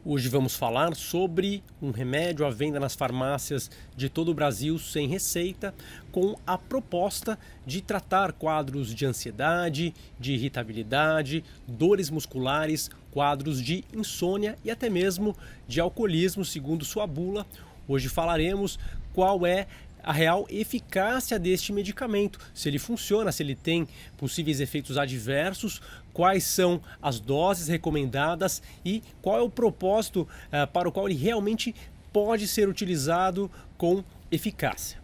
Hoje vamos falar sobre um remédio à venda nas farmácias de todo o Brasil sem receita, com a proposta de tratar quadros de ansiedade, de irritabilidade, dores musculares, quadros de insônia e até mesmo de alcoolismo, segundo sua bula. Hoje falaremos qual é a real eficácia deste medicamento, se ele funciona, se ele tem possíveis efeitos adversos, quais são as doses recomendadas e qual é o propósito para o qual ele realmente pode ser utilizado com eficácia.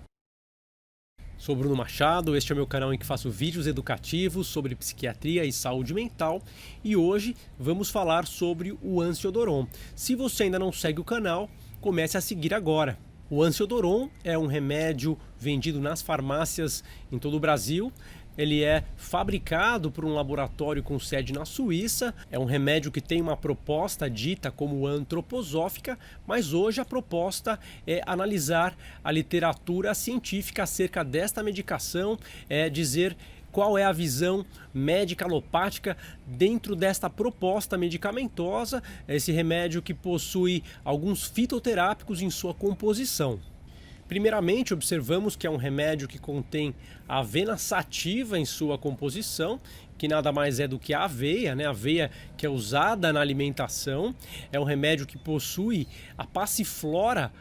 Sou Bruno Machado, este é o meu canal em que faço vídeos educativos sobre psiquiatria e saúde mental e hoje vamos falar sobre o Ansiodoron. Se você ainda não segue o canal, comece a seguir agora. O Ansiodoron é um remédio vendido nas farmácias em todo o Brasil. Ele é fabricado por um laboratório com sede na Suíça. É um remédio que tem uma proposta dita como antroposófica, mas hoje a proposta é analisar a literatura científica acerca desta medicação, dizer qual é a visão médica alopática dentro desta proposta medicamentosa, esse remédio que possui alguns fitoterápicos em sua composição. Primeiramente, observamos que é um remédio que contém a avena sativa em sua composição, que nada mais é do que a aveia, né? A aveia que é usada na alimentação. É um remédio que possui a passiflora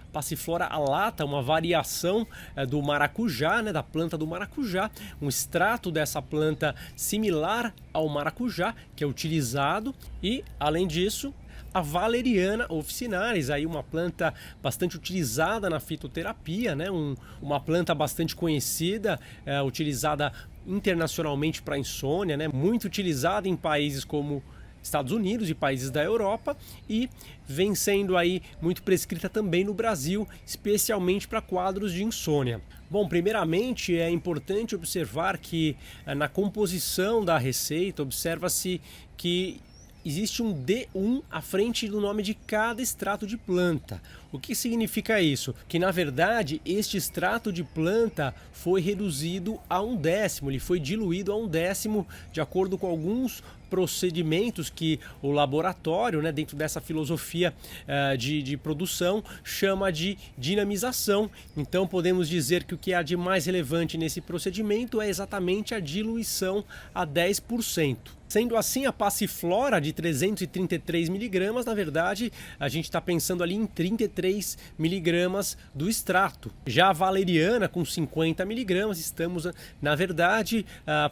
alata, uma variação do maracujá, né? Da planta do maracujá, um extrato dessa planta similar ao maracujá, que é utilizado, e além disso, a valeriana officinalis, aí uma planta bastante utilizada na fitoterapia, né? Uma planta bastante conhecida, utilizada internacionalmente para insônia, né? Muito utilizada em países como Estados Unidos e países da Europa e vem sendo aí muito prescrita também no Brasil, especialmente para quadros de insônia. Bom, primeiramente é importante observar que na composição da receita observa-se que existe um D1 à frente do nome de cada extrato de planta. O que significa isso? Que na verdade este extrato de planta foi reduzido a 1/10, ele foi diluído a 1/10 de acordo com alguns procedimentos que o laboratório, né, dentro dessa filosofia de produção, chama de dinamização. Então podemos dizer que o que há de mais relevante nesse procedimento é exatamente a diluição a 10%. Sendo assim, a passiflora de 333 mg, na verdade, a gente está pensando ali em 33 mg do extrato. Já a valeriana, com 50 mg, estamos, na verdade,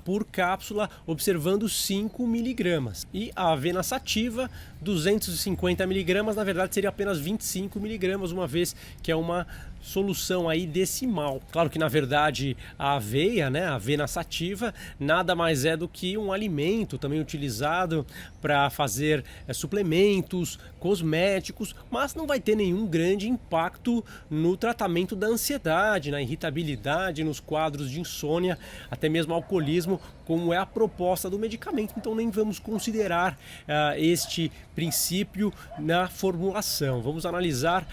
por cápsula, observando 5 mg. E a avena sativa, 250 mg, na verdade, seria apenas 25 mg, uma vez que é uma solução aí decimal. Claro que na verdade a aveia, né, a avena sativa, nada mais é do que um alimento também utilizado para fazer suplementos, cosméticos, mas não vai ter nenhum grande impacto no tratamento da ansiedade, na irritabilidade, nos quadros de insônia, até mesmo alcoolismo, como é a proposta do medicamento. Então nem vamos considerar este princípio na formulação. Vamos analisar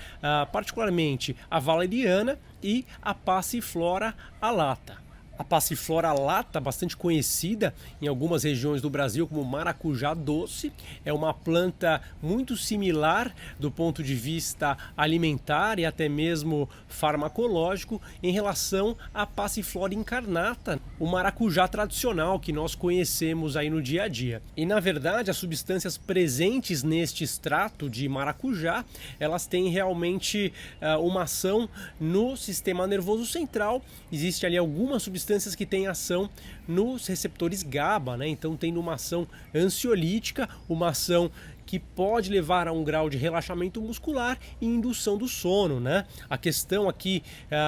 particularmente a valeriana e a passiflora alata. A passiflora alata, bastante conhecida em algumas regiões do Brasil como maracujá doce, é uma planta muito similar do ponto de vista alimentar e até mesmo farmacológico em relação à passiflora incarnata, o maracujá tradicional que nós conhecemos aí no dia a dia. E na verdade as substâncias presentes neste extrato de maracujá, elas têm realmente uma ação no sistema nervoso central. Existe ali algumas substâncias que têm ação nos receptores GABA, né? Então tem uma ação ansiolítica, uma ação que pode levar a um grau de relaxamento muscular e indução do sono, né? A questão aqui,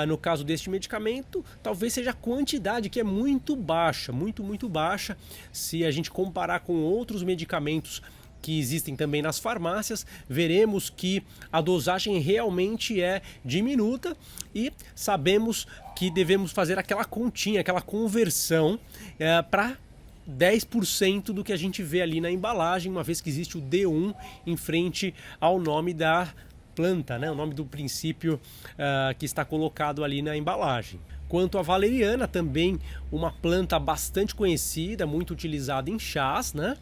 no caso deste medicamento, talvez seja a quantidade, que é muito baixa, muito baixa, se a gente comparar com outros medicamentos que existem também nas farmácias. Veremos que a dosagem realmente é diminuta e sabemos que devemos fazer aquela continha, aquela conversão para 10% do que a gente vê ali na embalagem, uma vez que existe o D1 em frente ao nome da planta, né? O nome do princípio que está colocado ali na embalagem. Quanto à valeriana, também uma planta bastante conhecida, muito utilizada em chás, né?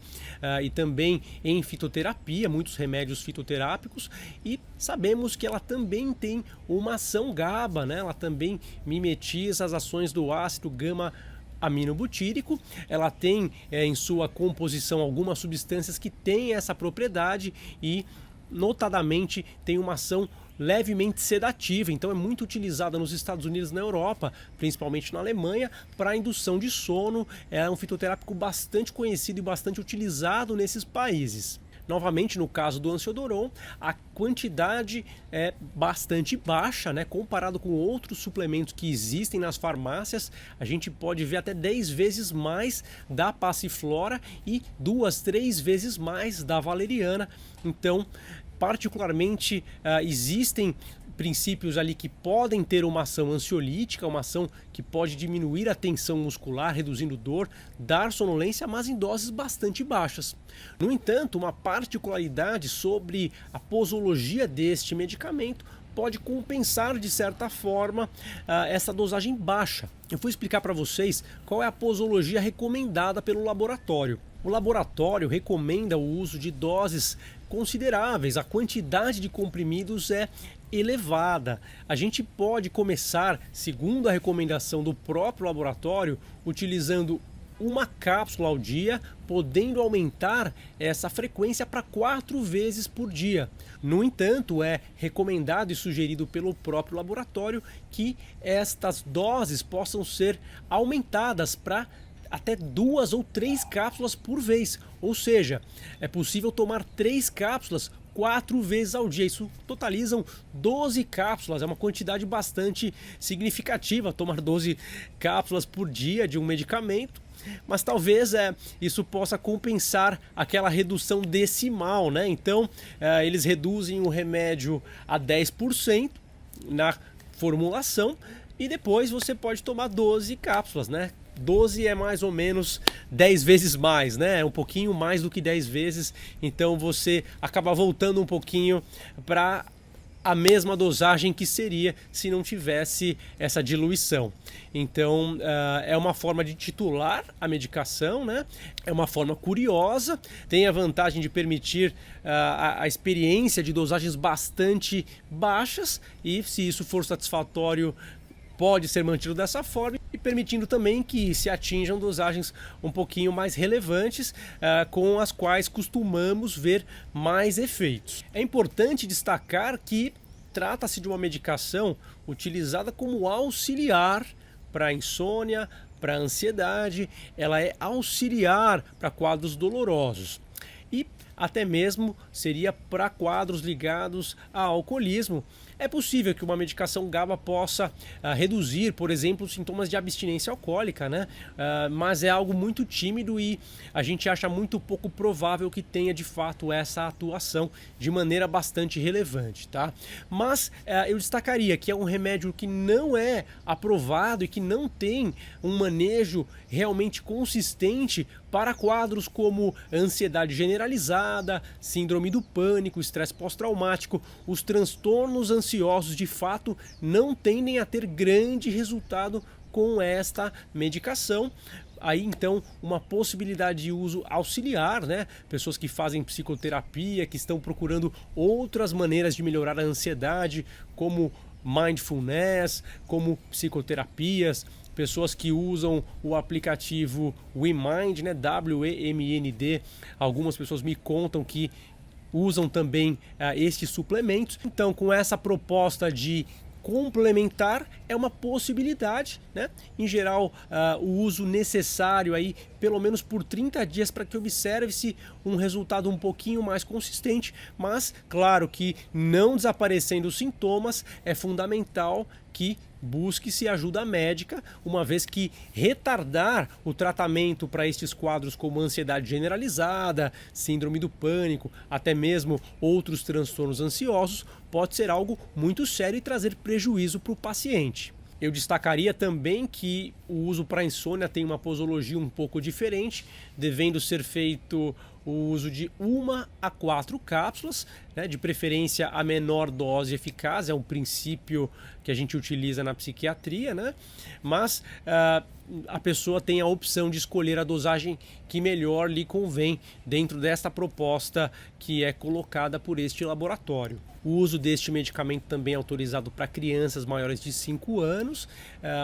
E também em fitoterapia, muitos remédios fitoterápicos, e sabemos que ela também tem uma ação GABA, né? Ela também mimetiza as ações do ácido gama-aminobutírico. Ela tem em sua composição algumas substâncias que têm essa propriedade e, notadamente, tem uma ação levemente sedativa, então é muito utilizada nos Estados Unidos e na Europa, principalmente na Alemanha, para indução de sono. É um fitoterápico bastante conhecido e bastante utilizado nesses países. Novamente, no caso do Ansiodoron, a quantidade é bastante baixa, né? Comparado com outros suplementos que existem nas farmácias. A gente pode ver até 10 vezes mais da passiflora e 2, 3 vezes mais da valeriana. Então, particularmente, existem princípios ali que podem ter uma ação ansiolítica, uma ação que pode diminuir a tensão muscular, reduzindo dor, dar sonolência, mas em doses bastante baixas. No entanto, uma particularidade sobre a posologia deste medicamento pode compensar de certa forma essa dosagem baixa. Eu vou explicar para vocês qual é a posologia recomendada pelo laboratório. O laboratório recomenda o uso de doses consideráveis, a quantidade de comprimidos é elevada. A gente pode começar, segundo a recomendação do próprio laboratório, utilizando uma cápsula ao dia, podendo aumentar essa frequência para 4 vezes por dia. No entanto, é recomendado e sugerido pelo próprio laboratório que estas doses possam ser aumentadas para até 2 ou 3 cápsulas por vez, ou seja, é possível tomar 3 cápsulas 4 vezes ao dia. Isso totalizam 12 cápsulas, é uma quantidade bastante significativa, tomar 12 cápsulas por dia de um medicamento, mas talvez isso possa compensar aquela redução decimal, né? Então eles reduzem o remédio a 10% na formulação e depois você pode tomar 12 cápsulas, né? 12 é mais ou menos 10 vezes mais, né? É um pouquinho mais do que 10 vezes, então você acaba voltando um pouquinho para a mesma dosagem que seria se não tivesse essa diluição. Então é uma forma de titular a medicação, né? É uma forma curiosa, tem a vantagem de permitir a experiência de dosagens bastante baixas, e se isso for satisfatório, pode ser mantido dessa forma, e permitindo também que se atinjam dosagens um pouquinho mais relevantes, com as quais costumamos ver mais efeitos. É importante destacar que trata-se de uma medicação utilizada como auxiliar para insônia, para ansiedade, ela é auxiliar para quadros dolorosos e até mesmo seria para quadros ligados a alcoolismo. É possível que uma medicação GABA possa reduzir, por exemplo, sintomas de abstinência alcoólica, né? Mas é algo muito tímido e a gente acha muito pouco provável que tenha de fato essa atuação de maneira bastante relevante, tá? Mas eu destacaria que é um remédio que não é aprovado e que não tem um manejo realmente consistente para quadros como ansiedade generalizada, síndrome do pânico, estresse pós-traumático. Os transtornos ansiosos de fato não tendem a ter grande resultado com esta medicação. Aí então uma possibilidade de uso auxiliar, né? Pessoas que fazem psicoterapia, que estão procurando outras maneiras de melhorar a ansiedade, como mindfulness, como psicoterapias, pessoas que usam o aplicativo WeMind, né? WEMIND. Algumas pessoas me contam que usam também estes suplementos. Então, com essa proposta de complementar, é uma possibilidade, né? Em geral, o uso necessário aí, pelo menos por 30 dias, para que observe-se um resultado um pouquinho mais consistente, mas claro que não desaparecendo os sintomas, é fundamental que busque-se ajuda médica, uma vez que retardar o tratamento para estes quadros como ansiedade generalizada, síndrome do pânico, até mesmo outros transtornos ansiosos, pode ser algo muito sério e trazer prejuízo para o paciente. Eu destacaria também que o uso para insônia tem uma posologia um pouco diferente, devendo ser feito o uso de 1 a 4 cápsulas, né, de preferência a menor dose eficaz, é um princípio que a gente utiliza na psiquiatria, né? Mas a pessoa tem a opção de escolher a dosagem que melhor lhe convém dentro desta proposta que é colocada por este laboratório. O uso deste medicamento também é autorizado para crianças maiores de 5 anos.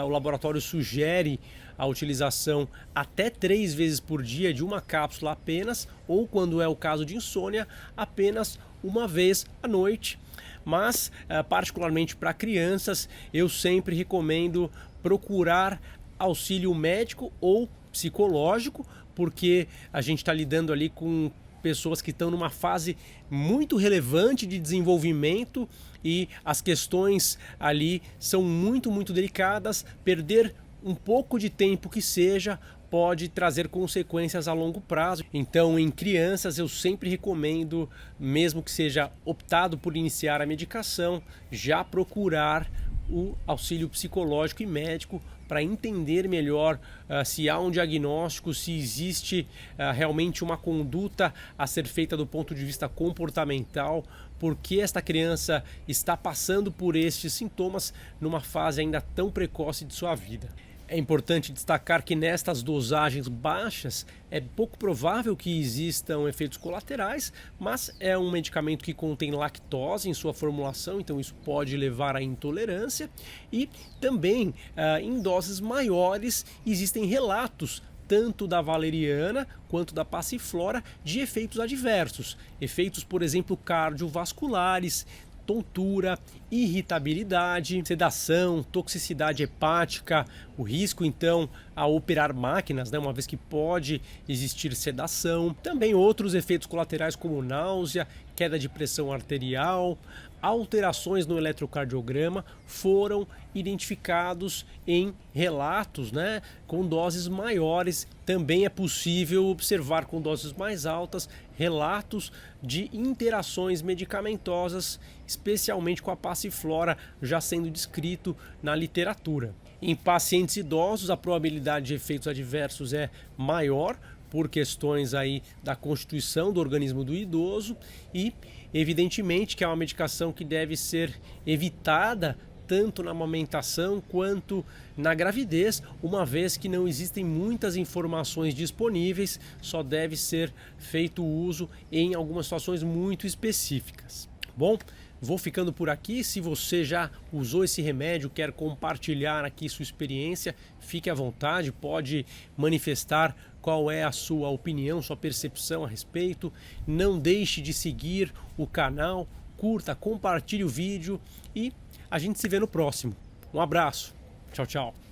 O laboratório sugere a utilização até 3 vezes por dia de uma cápsula apenas, ou quando é o caso de insônia, apenas uma vez à noite. Mas, particularmente para crianças, eu sempre recomendo procurar auxílio médico ou psicológico, porque a gente está lidando ali com pessoas que estão numa fase muito relevante de desenvolvimento e as questões ali são muito delicadas. Perder um pouco de tempo que seja pode trazer consequências a longo prazo. Então, em crianças, eu sempre recomendo, mesmo que seja optado por iniciar a medicação, já procurar o auxílio psicológico e médico para entender melhor se há um diagnóstico, se existe realmente uma conduta a ser feita do ponto de vista comportamental, porque esta criança está passando por estes sintomas numa fase ainda tão precoce de sua vida. É importante destacar que nestas dosagens baixas é pouco provável que existam efeitos colaterais, mas é um medicamento que contém lactose em sua formulação, então isso pode levar à intolerância. E também em doses maiores existem relatos tanto da valeriana quanto da passiflora de efeitos adversos, efeitos, por exemplo, cardiovasculares, tontura, irritabilidade, sedação, toxicidade hepática, o risco então a operar máquinas, né, uma vez que pode existir sedação. Também outros efeitos colaterais como náusea, queda de pressão arterial, alterações no eletrocardiograma foram identificados em relatos, né, com doses maiores. Também é possível observar com doses mais altas relatos de interações medicamentosas, especialmente com a passiflora, já sendo descrito na literatura. Em pacientes idosos, a probabilidade de efeitos adversos é maior por questões aí da constituição do organismo do idoso e, evidentemente, que é uma medicação que deve ser evitada tanto na amamentação quanto na gravidez, uma vez que não existem muitas informações disponíveis, só deve ser feito uso em algumas situações muito específicas. Bom, vou ficando por aqui. Se você já usou esse remédio, quer compartilhar aqui sua experiência, fique à vontade, pode manifestar qual é a sua opinião, sua percepção a respeito. Não deixe de seguir o canal, curta, compartilhe o vídeo e a gente se vê no próximo. Um abraço. Tchau, tchau.